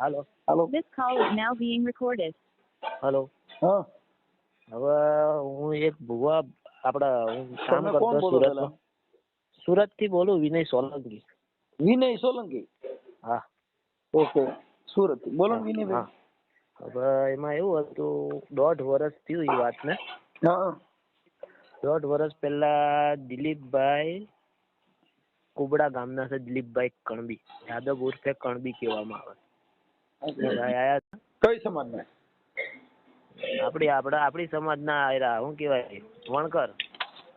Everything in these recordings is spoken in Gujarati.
Hello hello. This call is now being recorded. હાલો. હા, હવે હું એક ભુવા આપડા હું કામ તમે કોણ કરતો બોલો પેલા? સુરત થી બોલું, વિનય સોલંકી. વિનય સોલંકી. હા ઓકે, સુરત થી બોલો ને હા, વિનયભાઈ. હા. હવે એમાં એવું હતું, 1.5 વર્ષ થયું એ વાતને. હા 1.5 વર્ષ પહેલા દિલીપભાઈ કુબડા ગામના છે, દિલીપભાઈ કણબી, યાદવ ઉર્ફે કણબી કહેવામાં આવે. એ ભાઈ આયા હતા. કઈ સમાજ ના? આપણી સમાજના આયરા, શું કહેવાય, વણકર.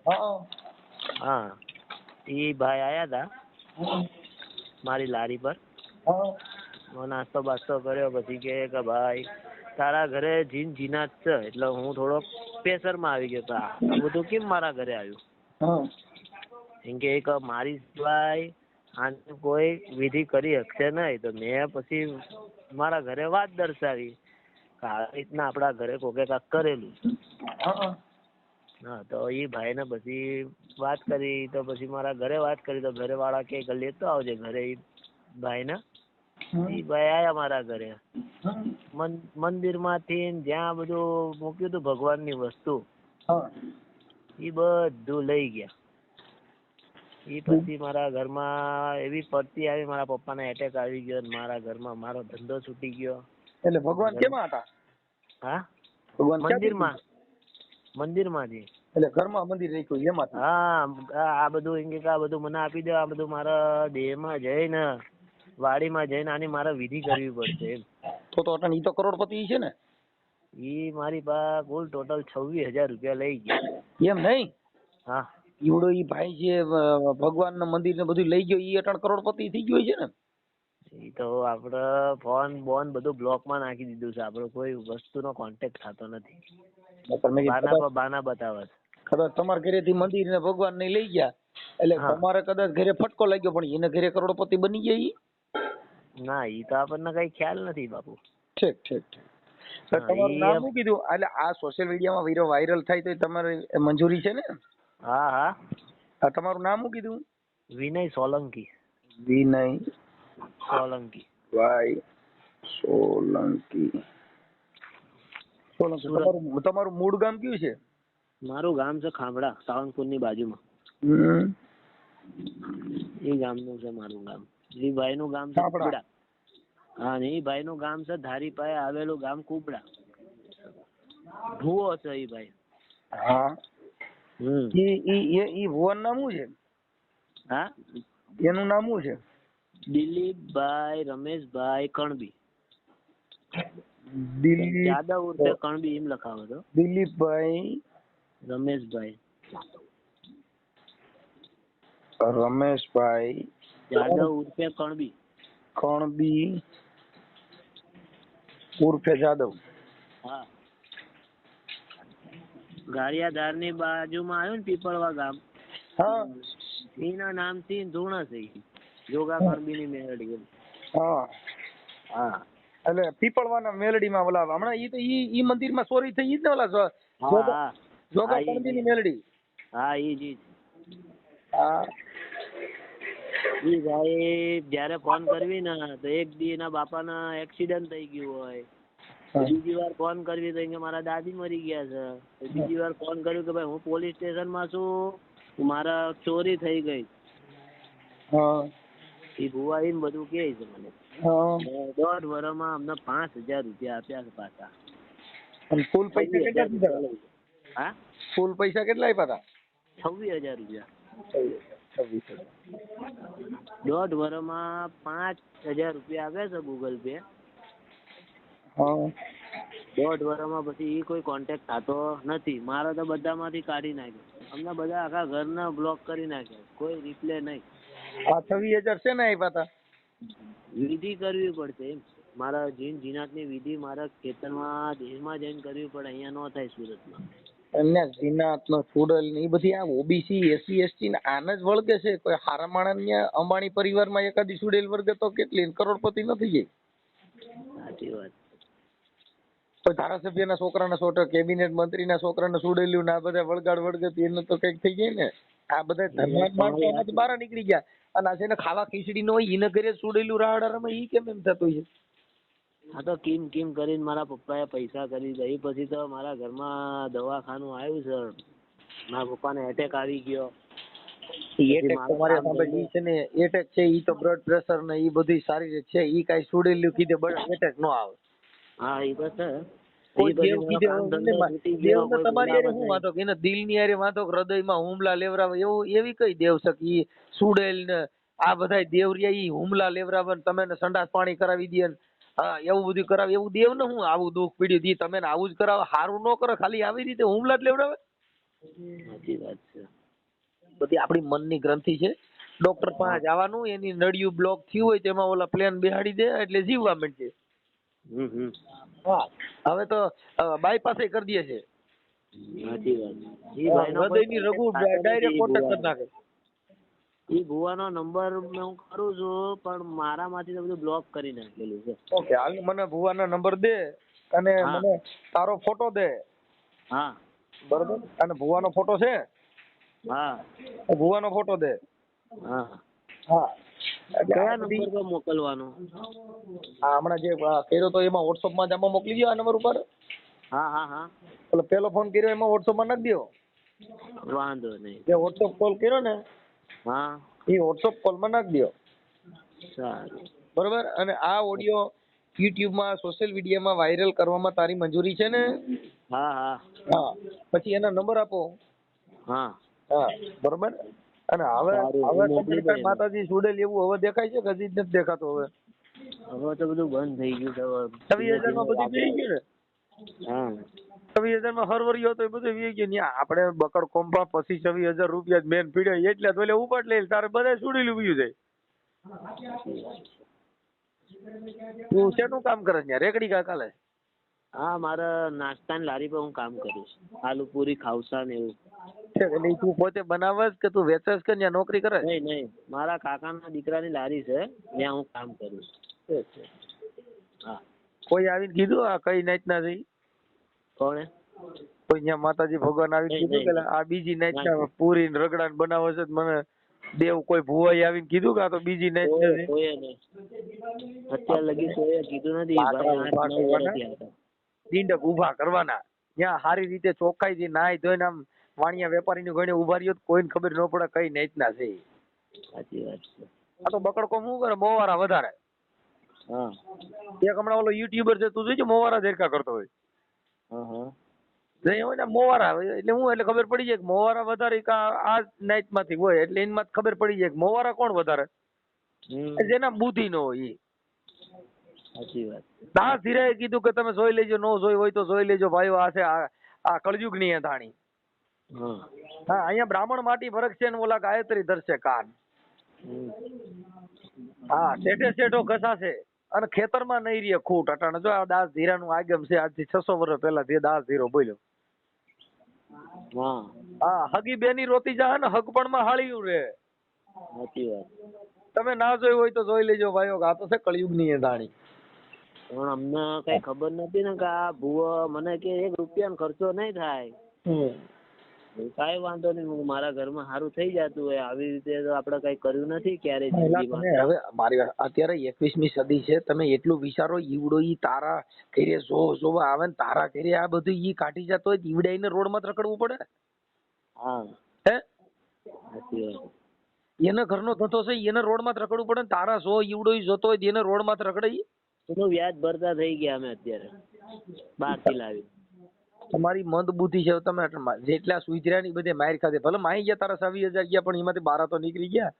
હા હા, એ ભાઈ આયા હતા હા મારી લારી પર. હા નાસ્તો બાસ્તો કર્યો, પછી કે ભાઈ તારા ઘરે જીનાત છે, એટલે હું થોડો પ્રેશરમાં આવી ગયો. આ બધું કેમ મારા ઘરે આવ્યું? હા કેમ કે એક મારી સિવાય આને કોઈ વિધિ કરી શકશે નહીં. તો મેં પછી મારા ઘરે વાત દર્શાવી કે આ રીતના આપણા ઘરે કોકે કાંક કરેલું છે. હા હા, તો એ ભાઈને પછી વાત કરી, તો પછી મારા ઘરે વાત કરી, તો ઘરે વાળા કે લેતો આવજે ઘરે. એ ભાઈને એ ભાઈ આયા મારા ઘરે. મંદિર માંથી જ્યાં બધું મૂક્યું હતું ભગવાનની વસ્તુ, હા એ બધું લઈ ગયા. એ પછી મારા ઘરમાં એવી પડતી આવી, મારા પપ્પાને એટેક આવી ગયો, મારા ઘરમાં મારો ધંધો છૂટી ગયો. એટલે ભગવાન કેમાં હતા? હા, ભગવાન મંદિરમાં, મંદિરમાંથી. એટલે ઘરમાં મંદિર રાખ્યું એમાં? હા, આ બધું એમ કે આ બધું મને આપી દે, આ બધું મારા દેહમાં જઈને વાડીમાં જઈને આની મારે વિધિ કરવી પડશે એમ. તો અટણ ઈ તો કરોડપતિ છે ને? ઈ મારી પાસે કુલ ટોટલ 26,000 રૂપિયા લઈ ગયા. એમ નહીં? હા, ઈવડો ઈ ભાઈ જે ભગવાન ના મંદિર ને બધું લઈ ગયો, ઈ અટણ કરોડપતિ થઈ ગયો છે ને? એ તો આપડે ફોન બોન બધું બ્લોકમાં નાખી દીધું છે. આપડે કોઈ વસ્તુનો કોન્ટેક્ટ થતો નથી. બાના બતાવે છે. કદાચ તમારા ઘરેથી મંદિર ને ભગવાન ને લઈ ગયા, એટલે તમારે કદાચ ઘરે ફટકો લાગ્યો, પણ એને ઘરે કરોડપતિ બની ગયા ઈ? ના, ઈ તો આપણને કઈ ખ્યાલ નથી બાપુ. ઠીક ઠીક ઠીક. તમારું નામ શું કીધું? એટલે આ સોશિયલ મીડિયામાં વિડિયો વાયરલ થાય તો તમારે મંજૂરી છે ને? હા હા. તમારું નામ શું કીધું? વિનય સોલંકી. વિનય સોલંકી. ભાઈ સોલંકી. તમારું મૂળ ગામ કયું છે? મારું ગામ છે ખાંભડા, સાવંતપુર ની બાજુમાં. એ ગામનું છે મારું ગામ. એ ભાઈ નું ગામ છે કુબડા. હા, ને એ ભાઈ નું ગામ છે ધારી પાસે આવેલું ગામ કુબડા. ભુવો છે એ ભાઈ. હા. ઈ ભુવન નામ શું છે? હા, એનું નામ શું છે? દિલીપભાઈ રમેશભાઈ કણબી. યાદવ ઉર્ફે કણબી એમ લખાવો તો. દિલીપભાઈ રમેશભાઈ યાદવ ઉર્ફે કણબી. કણબી ઉર્ફે જાદવ. હા, ગારિયાધાર ની બાજુમાં આવ્યું ને પીપળવા ગામ. હા, એના નામથી ધૂણ છે જોગા કણબી ની મેળડી. હા હા, એટલે પીપળવાના મેલડીમાં ઓલા હમણાં ઈ મંદિરમાં ચોરી થઈ ઈ જ ને ઓલા જોગા કણબી ની મેલડી. હા, ઈ જ. હા, ઈ ભાઈ જયારે ફોન કરવી ને તો એક દી એના બાપાના એક્સિડન્ટ થઈ ગયું હોય, બીજી વાર ફોન કરવી તો કે મારા દાદી મરી ગયા છે, બીજી વાર ફોન કર્યું કે ભાઈ હું પોલીસ સ્ટેશન માં છું, મારા ચોરી થઈ ગઈ. એ ભુવા એમ બધું કે છે મને. 1.5 વર્ષમાં અમને 5,000 રૂપિયા આપ્યા છે પાછા. ફૂલ પૈસા કેટલા દીધા? હા, ફૂલ પૈસા કેટલા આપ્યા હતા? 26,000 રૂપિયા. 1.5 વર્ષમાં 5,000 રૂપિયા આવે છે ગૂગલ પે. 1.5 વર્ષમાં પછી એ કોઈ કોન્ટેક્ટ થતો નથી. મારે તો બધામાંથી કાઢી નાખ્યો. અમને બધા આખા ઘરના બ્લોક કરી નાખ્યા, કોઈ રિપ્લે નહીં. આ 26,000 છે ને આપ્યા હતા? વિધિ કરવી પડશે એમ. મારા જીનાતની વિધિ મારા ખેતરમાં દેશમાં જઈને કરવી પડે, અહીંયા ન થાય સુરતમાં. એમને જીનાત નો ચૂડલ ને એ બધી આ ઓબીસી એસસી એસટી ને આને જ વળગે છે. કોઈ હારા માણસ અંબાણી પરિવારમાં એકાદી ચૂડેલ વર્ગે તો કેટલી કરોડપતિ નથી જાય. સાચી વાત. કોઈ ધારાસભ્યના છોકરાના સોટર, કેબિનેટ મંત્રીના છોકરાને ચૂડેલ્યું ને આ બધા વળગાડ વળગે એનું તો કઈક થઈ જાય ને. આ બધા ધનવાન માણસો બહાર નીકળી ગયા, અને આ જેને ખાવા ખીચડી ન હોય એને ઘરે ચૂડેલું રાવડા રમે ઈ કેમ એમ થતું છે? હા તો કિમ કરીને મારા પપ્પાએ પૈસા કરી દઈ, પછી તો મારા ઘરમાં દવાખાનું આવ્યું છે, મારા પપ્પાને એટેક આવી ગયો. એટેક તમારે સાંભળ ઈ છે ને એટેક છે ઈ તો બ્લડ પ્રેશર ને ઈ બધી સારી રીતે છે, ઈ કાઈ સુડેલું કીધે એટેક નો આવે. હા એ તો છે. કોઈ દેવ કીધે દેવ ને કોઈ તમારી હારે બોલાવત શું નહીં. વાતો કે એને દિલ ની હારે વાતો કે હૃદયમાં હુમલા લેવરાવે એવું એવી કઈ દેવ છે કે ઈ સુડેલ ને આ બધાય દેવ રહ્યા ઈ હુમલા લેવરાવે ને તમે ને સંડાસ પાણી કરાવી દે ને હા એવું બધું કરાવે એવું દેવ ને હું આવું દુઃખ પીડ્યું દી તમે ને આવું જ કરાવે, હારું ન કરે ખાલી આવી રીતે હુમલા જ લેવડાવે. સાચી વાત છે. બધી આપણી મનની ગ્રંથિ છે. ડોક્ટર પાસે જવાનું એની નળિયું બ્લોક થયું હોય તેમાં ઓલા પ્લેન બેહાડી દે એટલે જીવવા માંડે. હા હવે તો બાયપાસ કરી દે છે. સાચી વાત. હૃદયની રગુ ડાયરેક્ટ કોન્ટેક્ટ કરી નાખે. એ ભુવાનો નંબર હું કરું છું પણ મારામાંથી તો બધું બ્લોક કરી નાખેલું છે. ઓકે હાલ મને ભુવાના નંબર દે અને મને તારો ફોટો દે. હા બરોબર અને ભુવાનો ફોટો છે. હા ભુવાનો ફોટો દે. હા હા કયા નંબર પર મોકલવાનો? હા હમણાં જે કર્યો તો એમાં WhatsApp માં જમા મોકલી દો આ નંબર ઉપર. હા હા હા એટલે પેલો ફોન કર્યો એમાં WhatsApp માં નાખી દો. વાંધો નહીં. જે WhatsApp કોલ કર્યો ને હા એ WhatsApp કોલ માં નાખી દો. સારું બરોબર અને આ ઓડિયો YouTube માં સોશિયલ મીડિયામાં વાયરલ કરવામાં તારી મંજૂરી છે ને? હા હા હા પછી એના નંબર આપો. હા હા બરોબર અને હવે સારું, મોકલી દો તમને એને. માતાજી સુડેલ એવું હવે દેખાય છે કે હજી જ નથી દેખાતો હવે? હવે તો બધું બંધ થઈ ગયું છે. 26,000 માં બધું પડી ગયું ને? હા 26,000 માં હરવરિયો હતો એ બધું વી ગયું ને આપણે બકડ કોમ્પા પછી 26,000 રૂપિયા મેન પીડ્યા એટલે તો એટલે ઉપાડ લે તારે બધા સુડેલું વયું જાય. તું શેનું કામ કરે છે રેકડી કા કાલે? હા મારે નાસ્તાની લારી પર હું કામ કરું છું. આલુ પૂરી ખાવસા ને એવું. એટલે તું પોતે બનાવસ કે તું વેચસ કે ત્યાં નોકરી કરે? નહીં મારા કાકાના દીકરાની લારી છે ત્યાં હું કામ કરું છું. હા કોઈ આવીને કીધું આ કઈ નાઈટ ના જઈ? કોણે? કોઈ ત્યાં માતાજી ભગવાન આવીને કીધું કે આ બીજી નાઈટ ના પૂરી ને રગડા ને બનાવો છે મને દેવ કોઈ ભુવાઈ આવીને કીધું કે આ તો બીજી નાઈટ ના છે? કોઈ નહીં. અત્યાર લગી કોઈએ કીધું નથી. ભાઈ 8-9 વર્ષથી હતા. દીંડક ઉભા કરવાના ત્યાં સારી રીતે ચોખ્ખાઈ થી નાઈ ધોઈને આમ વાણિયા વેપારી ની ઘણી ઉભા રહ્યો કોઈને ખબર ન પડે કઈ નાઈટ ના છે. સાચી વાત છે. આ તો બકડકો શું કરે મોવારા વધારે. હા એક હમણાં ઓલો યુટ્યુબર છે તું જોઈજો મોવારા દેરકા કરતો હોય. હા હા નહીં હોય ને મોવારા એટલે હું એટલે ખબર પડી જાય કે મોવારા વધારે આ નાઈટ માંથી હોય એટલે એમાં ખબર પડી જાય કે મોવારા કોણ વધારે જેના બુદ્ધિ ન હોય એ. સાચી વાત. દાસ ધીરાએ કીધું કે તમે જોઈ લેજો નો જોઈ હોય તો જોઈ લેજો ભાઈઓ આ છે આ કળયુગ ની ધાણી. હા અહીંયા બ્રાહ્મણ માટી ફરક છે ને ઓલા ગાયત્રી ધરશે કાન. હા શેઠે શેઠો ઘસાશે અને ખેતરમાં નહીં રહે ખૂટ અટાણે જો આ દાસ ધીરા નું આગમ છે આજથી 600 વર્ષ પહેલા જે દાસ ધીરો બોલ્યો. હા હગી બેની રોતી જા ને હગપણ માં હાળ્યું રે. સાચી વાત. તમે ના જોઈ હોય તો જોઈ લેજો ભાઈઓ આ તો છે કળયુગ ની ધાણી. પણ અમને કઈ ખબર નથી ને કે આ ભૂવો મને કે 1 રૂપિયાનો ખર્ચો નહીં થાય. કાંઈ વાંધો નહીં મારા ઘરમાં સારું થઈ જતું હોય આવી રીતે તો આપણે કઈ કર્યું નથી ક્યારે જિંદગીમાં. હવે મારી વાત અત્યારે 21મી સદી છે તમે એટલું વિચારો ઈવડો ઈ તારા ઘરે જોવા આવે ને તારા ઘરે આ બધું ઈ કાઢી જતો હોય ઈવડાઈને રોડ માં રખડવું પડે. હા હે સાચી વાત. એને ઘરનો ધંધો છે એને રોડ માં રખડવું પડે ને તારા સો ઈવડો ઈ જોતો હોય એને રોડ માં રખડે. એનું વ્યાજ ભરતા થઈ ગયા અમે અત્યારે બહારથી લાવી. તમારી મંદ બુદ્ધિ છે તમે જેટલા સુધર્યા ની બધે માર ખાધે ભલે માઈ ગયા તારા 26,000 ગયા પણ એમાંથી 12 તો નીકળી ગયા.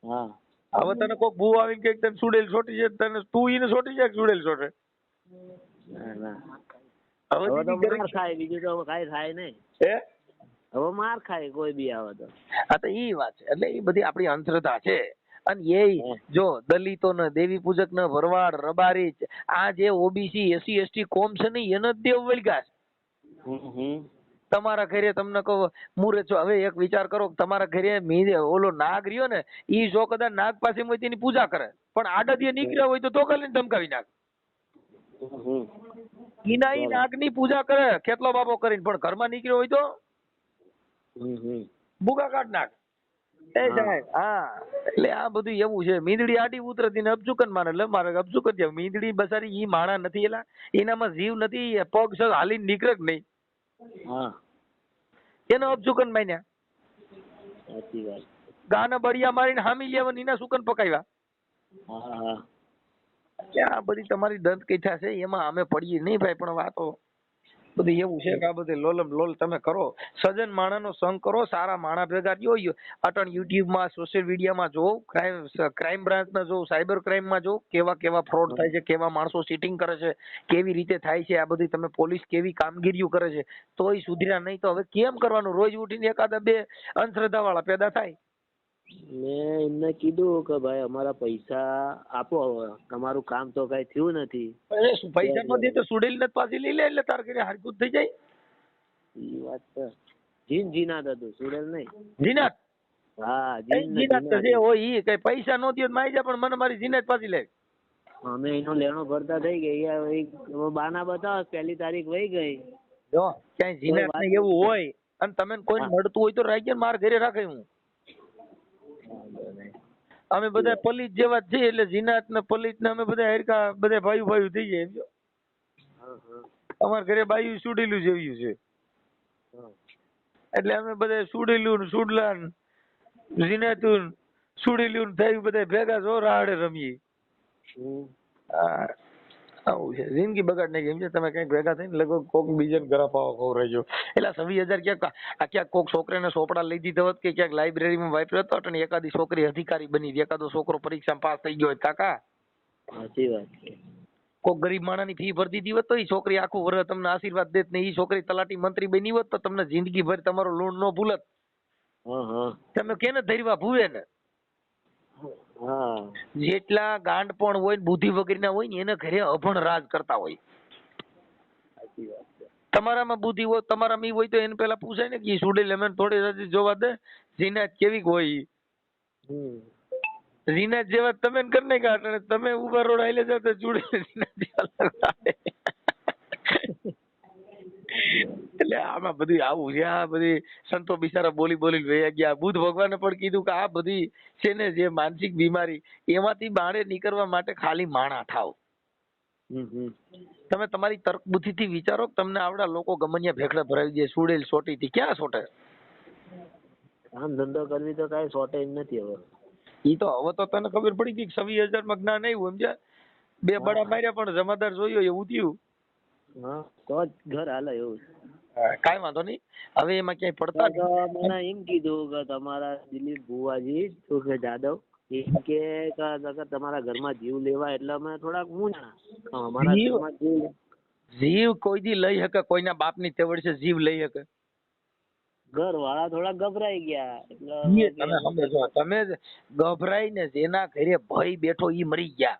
હા હવે તને કોઈ ભૂ આવીને કે તને સુડેલ છોટી છે તને તું એને છોટી જાય સુડેલ છોટે. હવે તો માર ખાય બીજું તો કાંઈ થાય નહીં. હે હવે માર ખાય કોઈ બી આવે તો. હા તો ઈ વાત છે એટલે એ બધી આપણી અંધશ્રદ્ધા છે અને એ જો દલિતો ને દેવી પૂજક ને ભરવાડ રબારી આ જે ઓબીસી એસસી એસટી કોમ છે ને એને જ દેવ વળગ્યા છે. તમારા ઘરે તમને કહો મુરે છો હવે એક વિચાર કરો તમારા ઘરે ઓલો નાગ રહ્યો ને ઈ જો કદાચ નાગ પાસે હોય તેની પૂજા કરે પણ આડદીએ નીકળ્યા હોય તો કરીને ધમકાવી નાખ. ઈના ઈ નાગ ની પૂજા કરે કેટલો બાપો કરીને પણ ઘરમાં નીકળ્યો હોય તો ભૂગા કાઢ નાખ. એ સાહેબ હા એટલે આ બધું એવું છે. મીંદડી આડી ઉતરતી ને અબજુકન મારે એટલે મારે અબજુકન છે. મીંદડી બસારી ઈ માણા નથી એલા, એનામાં જીવ નથી, એ પગ સગ હાલીને નીકળે જ નહીં, હા એનો અબજુકન માન્યા. સાચી વાત. ગાના બળિયા મારીને હામી લેવાની એના સુકન પકાવ્યા. હા હા એટલે આ બધી તમારી દંત કથા છે, એમાં અમે પડીએ નહીં ભાઈ, પણ વાતો બધી એવું છે કે આ બધી લોલમ લોલ તમે કરો, સજન માણાનો સંગ કરો, સારા માણા ભેગા થયો. અટણ યુટ્યુબમાં સોશિયલ મીડિયામાં જો, ક્રાઇમ બ્રાન્ચના જો, સાયબર ક્રાઇમમાં જો, કેવા કેવા ફ્રોડ થાય છે, કેવા માણસો ચીટિંગ કરે છે, કેવી રીતે થાય છે, આ બધી તમે પોલીસ કેવી કામગીરીઓ કરે છે, તોય સુધર્યા નહીં તો હવે કેમ કરવાનું? રોજ ઉઠીને એકાદા બે અંધશ્રદ્ધા વાળા પેદા થાય. મેં એમને કીધું કે ભાઈ અમારા પૈસા આપો, હવે તમારું કામ તો કઈ થયું નથી. અરે શું પૈસા ન દે તો સુડેલ ને પાછી લઈ લે એટલે તાર ઘરે હારકુત થઈ જાય. એ વાત તો જીનાત હતું, સુડેલ નહીં. જીનાત હા જીનાત તો જે હોય ઈ કઈ પૈસા નો દે માઈ જા, પણ મને મારી જીનાત પાછી લે. અમે એનો લેણો ભરતા થઈ ગયા, બાના બતાવો, 1 તારીખ વહી ગઈ. જો ક્યાંય જીનાત ને એવું હોય અને તમે કોઈ નડતું હોય તો રાખજે, માર ઘરે રાખે. હું અમે બધા પલિત જેવા જ છીએ, એટલે જીનાત ને પલિત ને અમે બધા હરકા બધા ભાઈ ભાઈ થઈ જાય. સમજો અમારા ઘરે બાયું સુડેલું જેવ્યું છે, એટલે અમે બધા સુડેલું સુડલા જીનાતું સુડેલું થયું બધા ભેગા જો રાડે રમીએ. હા આવું છે, જિંદગી બગાડ નાખી. સમજે તમે કઈક ભેગા થઈને લગભગ કોક બીજાને ઘરા પાવા ખવડાવજો. એટલે 26,000 ક્યાંક કોક છોકરાને ચોપડા લઈ દીધા હોત, કે ક્યાંક લાઇબ્રેરીમાં વાપર્યો હતો, અને એકાદી છોકરી અધિકારી બની, એકાદો છોકરો પરીક્ષામાં પાસ થઈ ગયો હોય કાકા. સાચી વાત છે. કોક ગરીબ માણસની ફી ભરી દીધી હોત તો એ છોકરી આખું વર્ષ તમને આશીર્વાદ દેત ને, એ છોકરી તલાટી મંત્રી બની હોત તો તમને જિંદગી ભર તમારો લોન નો ભૂલત. તમે કેને ધરવા ભૂવે ને. જેટલા ગાંડ પણ હોય ને બુદ્ધિ વગરના હોય ને એને ઘરે અભણ રાજ કરતા હોય. તમારામાં બુદ્ધિ હોય, તમારામાં ઈ હોય તો એને પેલા પૂછાય ને કે સુડેલ અમે થોડી રાજી જોવા દે, જીનાત કેવી હોય. જીનાત જેવા તમે કરી નાખ્યા, તમે ઉભા રોડ આલે જાવ તો સુડેલ એટલે આમાં બધું આવું છે. આ બધી સંતો બિચારા બોલી બોલી વયા ગયા. બુદ્ધ ભગવાને પણ કીધું કે આ બધી છે ને જે માનસિક બીમારી, એમાંથી બહાર નીકળવા માટે ખાલી માણા થાવ. તમે તમારી તર્ક બુદ્ધિ થી વિચારો, તમને આવડા લોકો ગમનિયા ભેખડા ભરાવી દે સુડેલ સોટી થી ક્યાં સોટે? કામ ધંધો કરવી તો કઈ શોર્ટેજ નથી હવે. ઈ તો હવે તો તને ખબર પડી ગઈ 26,000 માં જ્ઞાન આવ્યું, સમજ્યા? 2 બડા માર્યા પણ જમાદાર જોયો એવું થયું. હા તો જ ઘર હાલે એવું. કાઈ વાંધો નહીં, હવે એમાં ક્યાંય પડતા મને એમ કીધું કે તમારા દિલીપ ભુવાજી કે જાદવ એમ કે તમારા ઘરમાં જીવ લેવા, એટલે અમે થોડાક મૂંઝા. અમારા ઘરમાં જીવ કોઈ દી લઈ શકે, કોઈના બાપની તેવડ છે જીવ લઈ શકે? ઘર વાળા થોડા ગભરાઈ ગયા. તમે સમજો, તમે ગભરાઈને જેના ઘરે ભય બેઠો ઈ મરી ગયા.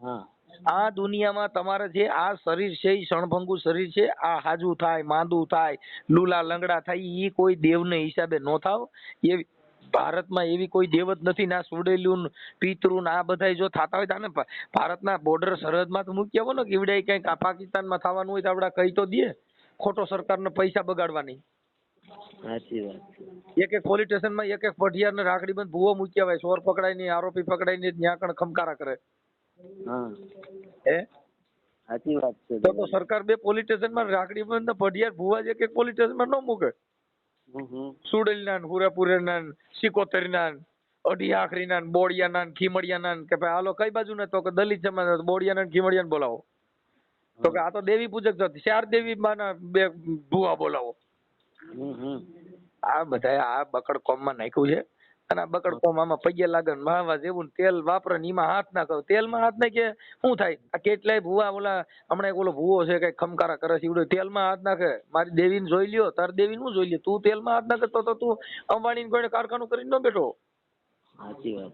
હા આ દુનિયામાં તમારે જે આ શરીર છે એ ક્ષણભંગુ શરીર છે. આ હાજુ થાય, માંદું થાય, લુલા લંગડા થાય, ઈ કોઈ દેવને હિસાબે નો થાવ. એવી ભારતમાં એવી કોઈ દેવ જ નથી. ના સુડેલું પિતૃ આ બધા જો થતા હોય તો ભારતના બોર્ડર સરહદમાં તો મૂકી આવો ને કે એવડે કઈક પાકિસ્તાનમાં થવાનું હોય તો આપડા કઈ તો દે, ખોટો સરકારને પૈસા બગાડવાની. સાચી વાત. એક પોલીસ સ્ટેશનમાં એક પઢિયાર ને રાખડી બંધ ભૂવો મૂકી આવે, ચોર પકડાય નહીં, આરોપી પકડાય નહીં, ત્યાં કણ ખમકારા કરે. હા હે સાચી વાત છે. તો સરકાર 2 પોલીસ સ્ટેશનમાં રાખડી બંધ પઢિયાર ભૂવા જે એક પોલીસ સ્ટેશનમાં ન મૂકે. સુડેલના, હુરાપુરેના, સિકોતરના, અઢી આખરીના, બોડિયાના, ખીમડિયાના, કે ભાઈ હાલો કઈ બાજુ ને, તો કે દલિત સમાજ બોડિયાના ખીમડિયાને બોલાવો. તો કે આ તો દેવી પૂજક છે, 4 દેવી માના 2 ભૂવા બોલાવો. આ બધા આ બકડ કોમમાં નાખ્યું છે. અને આ બકડ કોમ આમાં પગે લાગે માવા જેવું તેલ વાપરે ને એમાં હાથ નાખો. તેલમાં હાથ નાખે શું થાય? આ કેટલાય ભૂવા ઓલા હમણાં એક ઓલો ભૂવો છે કઈ ખમકારા કરે છે, એવડો તેલમાં હાથ નાખે. મારી દેવીને જોઈ લ્યો, તાર દેવીને હું જોઈ લ્યો? તું તેલમાં હાથ નાખે તો તું અંબાણીને કોઈ કારખાનું કરીને ન બેઠો. સાચી વાત.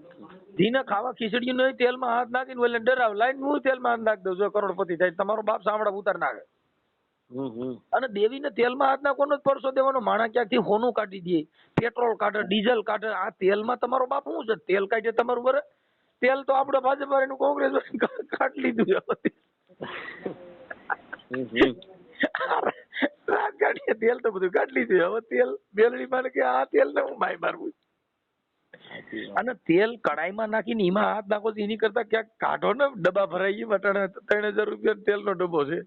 જીને ખાવા ખીચડી નહીં તેલમાં હાથ નાખીને ઓલે ડરાવ લાઈન હું તેલમાં હાથ નાખ દઉં, જો કરોડપતિ થાય. તમારો બાપ સાંભળા ઉતાર નાખે. અને દેવીને તેલમાં હાથ નાખવાનો જ પરસો દેવાનો. માણા ક્યાંકથી હોનું કાઢી દે, પેટ્રોલ કાઢે, ડીઝલ કાઢે. આ તેલમાં તમારો બાપ શું છે? તેલ કાઢે તમારું બરે. તેલ તો આપડે ભાજપ વાળાનું કોંગ્રેસ કાઢી લીધું છે. તેલ તો બધું કાઢી લીધું. હવે તેલ બેલડી માને કે આ તેલ ને હું માય મારવું. સાચી વાત. અને તેલ કડાઈમાં નાખીને એમાં હાથ નાખો તો એની કરતા ક્યાંક કાઢો ને ડબ્બા ભરાઈ વટાણે 3000 રૂપિયા તેલનો ડબ્બો છે.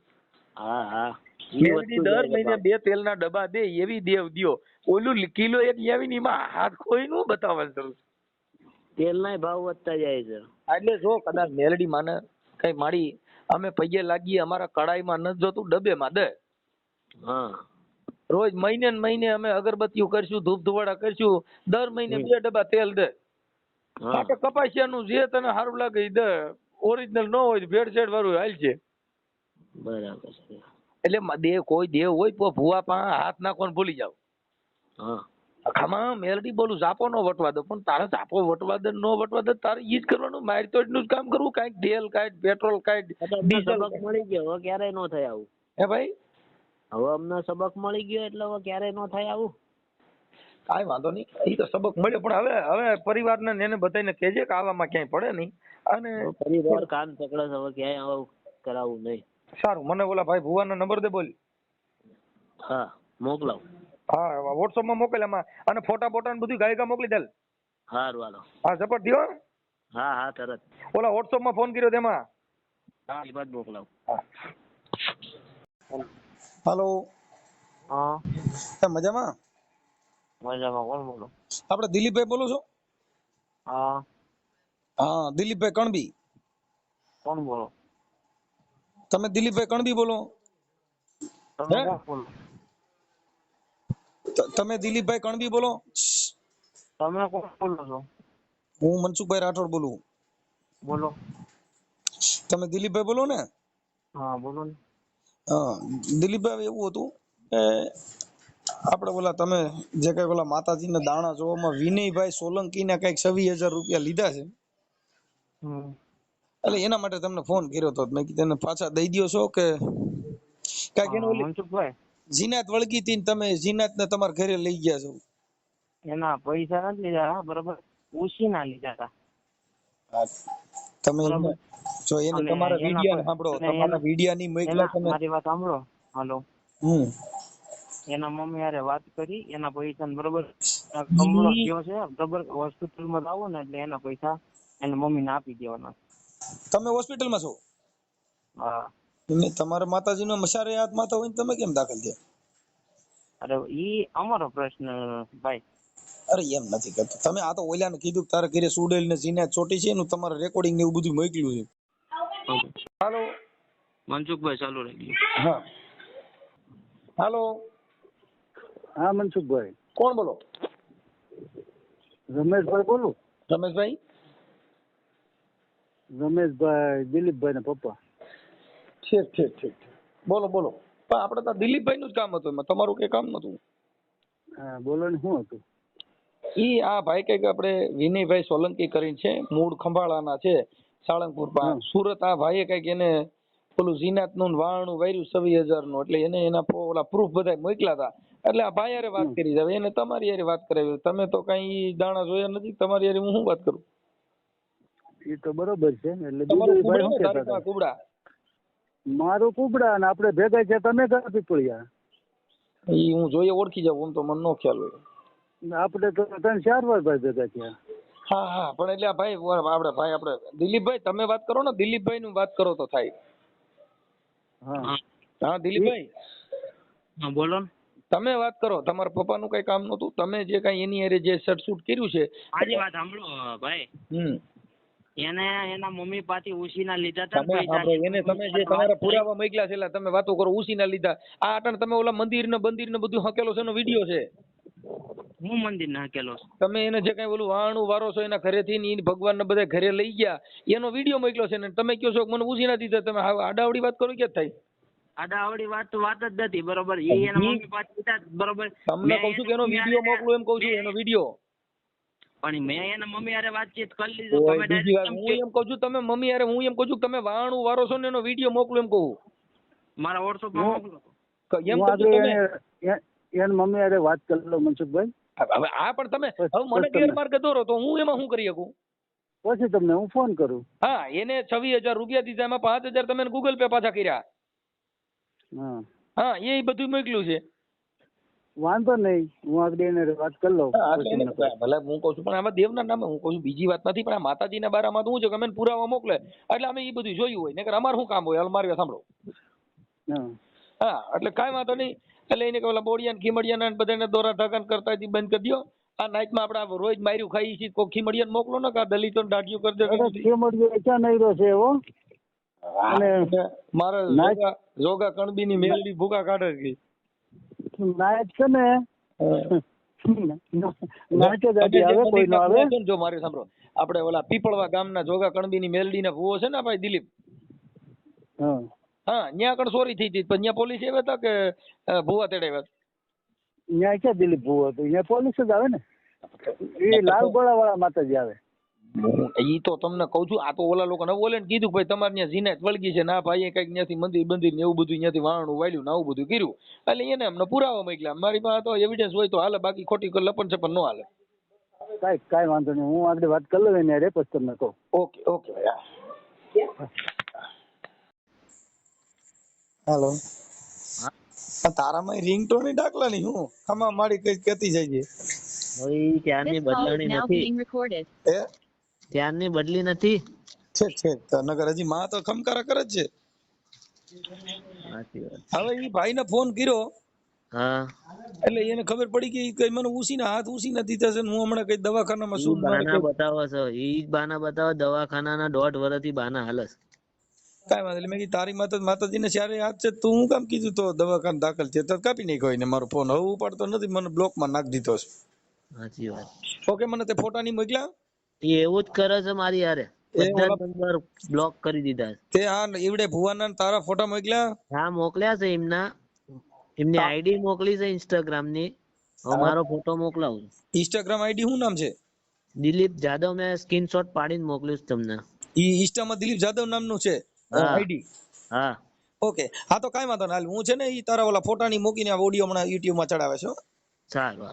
હા હા ઈ મેલડી વસ્તુ દર જાય છે મહિને ભાવ. 2 તેલના ડબ્બા દે એવી દેવ દ્યો. ઓલું કિલો એક આવીને એમાં હાથ ખોઈને બતાવવાનું શરૂ. તેલનાય ભાવ વધતા જાય છે. એટલે જો કદાચ મેલડી માને કઈ માડી અમે પૈયે લાગીએ અમારા કડાઈમાં નથી જોતું ડબ્બેમાં દે. હા રોજ મહિને ને મહિને અમે અગરબત્તીઓ કરશું ધૂપ ધુવાડા કરશું દર મહિને હમ. 2 ડબ્બા તેલ દે. હા માટે કપાસિયાનું જે તને સારું લાગે એ દે. ઓરિજિનલ ન હોય તો ભેળસેળ વાળું હાલ છે. બરાબર છે. એટલે દેવ કોઈ દેવ હોય તો ભૂવા પાસે હાથ નાખવાનું ભૂલી જાવ. હા આમાં મેલડી બોલું ઝાપો નો વટવા દો પણ તારે ઝાપો વટવા દે નો વટવા દે તારે ઈ જ કરવાનું મારતોડનું જ કામ કરવું. કાંઈક તેલ કાંઈક પેટ્રોલ કાંઈક અમને ડીઝલ. સબક મળી ગયો હવે ક્યારેય ન થાય આવું. હે ભાઈ હવે અમને સબક મળી ગયો એટલે હવે ક્યારેય ન થાય આવું. કાંઈ વાંધો નહીં એ તો સબક મળ્યો પણ હવે પરિવારને ને એને બધાને કહેજે કે આવામાં ક્યાંય પડે નહીં. અને હવે પરિવાર કાન પકડે છે હવે ક્યાંય આવું કરાવવું નહીં. સારું મને ઓલા ભાઈ ભુવાનો નંબર દે બોલ. હા મોકલાવ. હા વોટ્સઅપમાં મોકલ એમાં અને ફોટા બોટા ને બધું ગાયકા મોકલી દે. સારું હાલો. હા ઝપટ દ્યો. હા હા તરત. ઓલા વોટ્સઅપમાં ફોન કર્યો તેમાં. હા એ બાદ મોકલાવ. હાલો હા મજામાં. મજામાં. કોણ બોલો? આપણે દિલીપભાઈ બોલો છો? હા હા દિલીપભાઈ કણબી. કોણ બોલો? તમે દિલીપભાઈ કણબી બોલો? તમે હે? કોણ બોલો? તમે દિલીપભાઈ કણબી બોલો? તમે કોણ બોલો છો? હું મનસુખભાઈ રાઠોડ બોલું. બોલો. તમે દિલીપભાઈ બોલો ને? હા બોલો ને. હા દિલીપભાઈ એવું હતું કે આપણે ઓલા તમે જે કઈ ઓલા માતાજીના દાણા જોવામાં વિનયભાઈ સોલંકીના કઈક 26,000 રૂપિયા લીધા છે. હમ. એટલે એના માટે તમને ફોન કર્યો હતો. મેં કીધું એને પાછા દઈ દ્યો છો કે કાંઈક એને ઓલી મનસુખભાઈ જીનાત વળગી હતી ને તમે જીનાતને તમારા ઘરે લઈ ગયા છો. એના પૈસા નથી લીધા બરોબર. ઉછીના લીધા હતા. હા, તમે બરાબર. જો એને અને તમારા એના વિડિયા પર- સાંભળો અને તમારા એના- વિડિયા ની મોકલા તમે. મારી વાત સાંભળો. હાલો. હમ એના મમ્મી હારે વાત કરી એના પૈસા બરોબર કમળો થયો છે બરોબર. હોસ્પિટલમાં આવો ને એટલે એના પૈસા એના મમ્મીને આપી દેવાના. તમે હોસ્પિટલમાં છો? હા. ને તમારા માતાજીનો મસારે હાથ માતા હોય ને તમે કેમ દાખલ થયા? અરે ઈ અમારો પ્રશ્ન ભાઈ. અરે એમ નથી કરતો. તમે આ તો ઓલાને કીધું કે તારા ઘરે સુડેલ ને જીનાત ચોટી છે એનું તમારે રેકોર્ડિંગ ને એવું બધું મોકલ્યું છે. હાલો મનસુખભાઈ ચાલુ રાખજો. હા હાલો હા મનસુખભાઈ. કોણ બોલો? રમેશભાઈ બોલું. રમેશભાઈ રમેશભાઈ દિલીપભાઈ ના પપ્પા. ઠીક બોલો બોલો. પણ આપણે તો દિલીપભાઈ નું જ કામ હતું એમાં તમારું કઈ કામ નતું. હા બોલો ને શું હતું? ઈ આ ભાઈ કઈક આપણે વિનયભાઈ સોલંકી કરીને છે મૂળ ખંભાળાના છે સાળંગપુર પાસે. સુરત આ ભાઈએ કઈક એને પેલું જીનાત નું વાણું વાર્યું 26,000 નું એટલે એને એના ઓલા પ્રૂફ બધા મોકલ્યા હતા. એટલે આ ભાઈ હારે વાત કરી જાવ એને તમારી હારે વાત કરાવી. તમે તો કઈ દાણા જોયા નથી. તમારી હારે હું શું વાત કરું? એ તો બરોબર છે ને. એટલે તમારું દિલીપભાઈ કુબડા શું ને કહેતા તારી હતા? પાસે કુબડા મારું કુબડા અને આપણે ભેગા છે તમે કયા પીપળિયા? ઈ હું જોઈએ ઓળખી જાઉં. આમ તો મને નો ખ્યાલ હોય. આપણે તો 3-4 વાર ભાઈ ભેગા થયા. હા પણ એટલે આ આપણે દિલીપભાઈ તમે વાત કરો ને. દિલીપભાઈ નું વાત કરો તો થાય. હા હા દિલીપભાઈ હા બોલો ને. તમે વાત કરો. તમારા પપ્પાનું કઈ કામ નતું. તમે જે કઈ એની હારે જે સટસૂટ કર્યું છે. આજી વાત સાંભળો ભાઈ. એને એના મમ્મી પાસેથી ઉછીના લીધા હતા તમે સાંભળો એને તમે જે તમારા પુરાવા મોકલ્યા છે એટલે તમે વાતો કરો ઉછીના લીધા. આ આટણ તમે ઓલા મંદિર ને બધું હકેલો છે એનો વિડીયો છે. હું મંદિર ના હકેલો છું. તમે એને જે કઈ ઓલું વાણું વારો છો એના ઘરેથી ને ભગવાન ને બધા ઘરે લઈ ગયા એનો વિડીયો મોકલ્યો છે ને તમે કહો છો કે મને ઉછીના દીધા. તમે આડાવડી વાત કરો ક્યાં થાય? આડાવડી વાત તો વાત જ નથી બરોબર. એ એના મમ્મી પાસે લીધા બરોબર. તમને કહું છું કે એનો વિડીયો મોકલું એમ કહું છું. એનો વિડીયો પણ મેં એના મમ્મી હારે વાતચીત કરી લીધું. તમે બીજી વાત હું એમ કહું છું તમે મમ્મી હારે હું એમ કહું છું તમે વાણું વારો છો ને એનો વિડીયો મોકલું એમ કહું. મારા WhatsApp માં મોકલો. એમ કહું છું તમે એની મમ્મી હારે વાત કરી લો મનસુખભાઈ. હવે આ પણ તમે હવે મને ગેરમાર્ગે દોરો તો હું એમાં શું કરી શકું? પછી તમને હું ફોન કરું. હા એને 26,000 રૂપિયા દીધા એમાં 5,000 તમે ગૂગલ પે પાછા કર્યા. હા હા એ બધું મોકલ્યું છે. વાંધો નહીં, હું આગળ એને વાત કરી લઉં. હા, એટલે પછી એને મને કહો. ભલે હું કહું છું પણ આમાં દેવના નામે હું કહું છું, બીજી વાત નથી. પણ આ માતાજીના બારામાં તો શું છે કે અમે પુરાવા મોકલે એટલે અમે એ બધું જોયું હોય, નકર અમારે શું કામ હોય? હાલ મારી વાત સાંભળો. હા. હા, એટલે કાંઈ વાંધો નહીં. એટલે એને કે ઓલા બોડિયાને ખીમડિયાના ને બધાને દોરા ધાગન કરતા હતી બંધ કરી દો. આ નાઈટમાં આપણે આ રોજ માર્યું ખાઈ છીએ, કોઈ ખીમડિયાને મોકલો ને કે આ દલિતોને દાઢીઓ કરી દે. અરે ખેમડીયો ક્યાં નૈરો છે એવો? અને મારા નાઈટ- જોગા કણબીની મેલડી ભૂકા કાઢે છે. નાયક છે ને નાચે દાદી આવે, કોઈ ન આવે. જો મારી સાંભળો, આપણે ઓલા પીપળવા ગામના જોગા કણબીની મેલડીના ભૂવો છે ને ભાઈ દિલીપ, હા. હા, ન્યા કણ ચોરી થઈ હતી પણ ન્યા પોલીસ આવ્યા હતા કે ભૂવા તેડાવ્યા હતા? અહીંયા ક્યાં દિલીપ ભૂવો હતું? અહીંયા પોલીસ જ આવે ને. એ લાલ ગોળા વાળા માતાજી આવે. ઈ તો તમને કઉ છું. આ તો ઓલા લોકોને બોલે ને કીધું કે ભાઈ તમારે ત્યાં જીનાત વળગી છે, ના ભાઈ કઈક ત્યાંથી મંદિર બંદિર ને એવું બધું ત્યાંથી વાણું વાળ્યું ને આવું બધું કર્યું. એટલે એને અમને પુરાવા મોકલ્યા. મારી પાસે તો એવિડન્સ હોય તો હાલે, બાકી ખોટી લપન છપન ન હાલે. કાંઈ વાંધો નહીં, હું આગળ વાત કરી લઉં એને યારે, પછી તમને કહું. ઓકે ઓકે ભાઈ. હેલો. તારામાં રિંગટોન ની ડાકલા ની હું ખમા મારી કઈ કેતી જાય છે. હવે ઈ ત્યારની This call is બદલાણી now નથી, being recorded. એ ત્યારની બદલી નથી. છે તો નગર હજી માં તો ખમકારા કરે જ છે. સાચી વાત. હવે ઈ ભાઈને ફોન કર્યો હા, એટલે એને ખબર પડી કે ઈ કઈ મને ઉસીના હાથ ઉસીના દીધા છે ને હું હમણાં કઈ દવાખાનામાં ઈ છું. બાના બતાવો છો, ઈ જ બાના બતાવો. દવાખાનાના 1.5 વર્ષથી બાના હાલસ. કાંઈ વાંધો એટલે મેં કીધું તારી માતાજીને ચારે હાથ છે તું હું કામ કીધું તો દવાખાને દાખલ છે તો કાપી નાખ્યો એને મારો ફોન. હવે ઉપાડતો નથી, મને બ્લોકમાં નાખી દીધો છે. સાચી વાત. ઓકે, મને તે ફોટા ની મોકલ્યા. એ એવું જ કરે છે મારી યારે. એ બધા ઓલા- નંબર બ્લોક કરી દીધા છે. તે હા ઈવડે ભુવાના ને તારા ફોટા મોકલ્યા. હા, મોકલ્યા છે એમની આઈડી મોકલી છે ઇન્સ્ટાગ્રામ ની. હવે મારો ફોટો મોકલાવું છું. ઇન્સ્ટાગ્રામ આઈડી શું નામ છે? દિલીપ જાદવ. મેં સ્ક્રીનશોટ પાડીને મોકલ્યું છે તમને. ઈ ઇન્સ્ટામાં દિલીપ જાદવ નામનું છે હા. આઈડી. હા, ઓકે, હા તો કાંઈ વાંધો ના. હાલ હું છે ને ઈ તારા ઓલા ફોટાની મૂકીને આ ઓડિયો હમણાં યુટ્યુબમાં ચડાવે છે હો. સારું.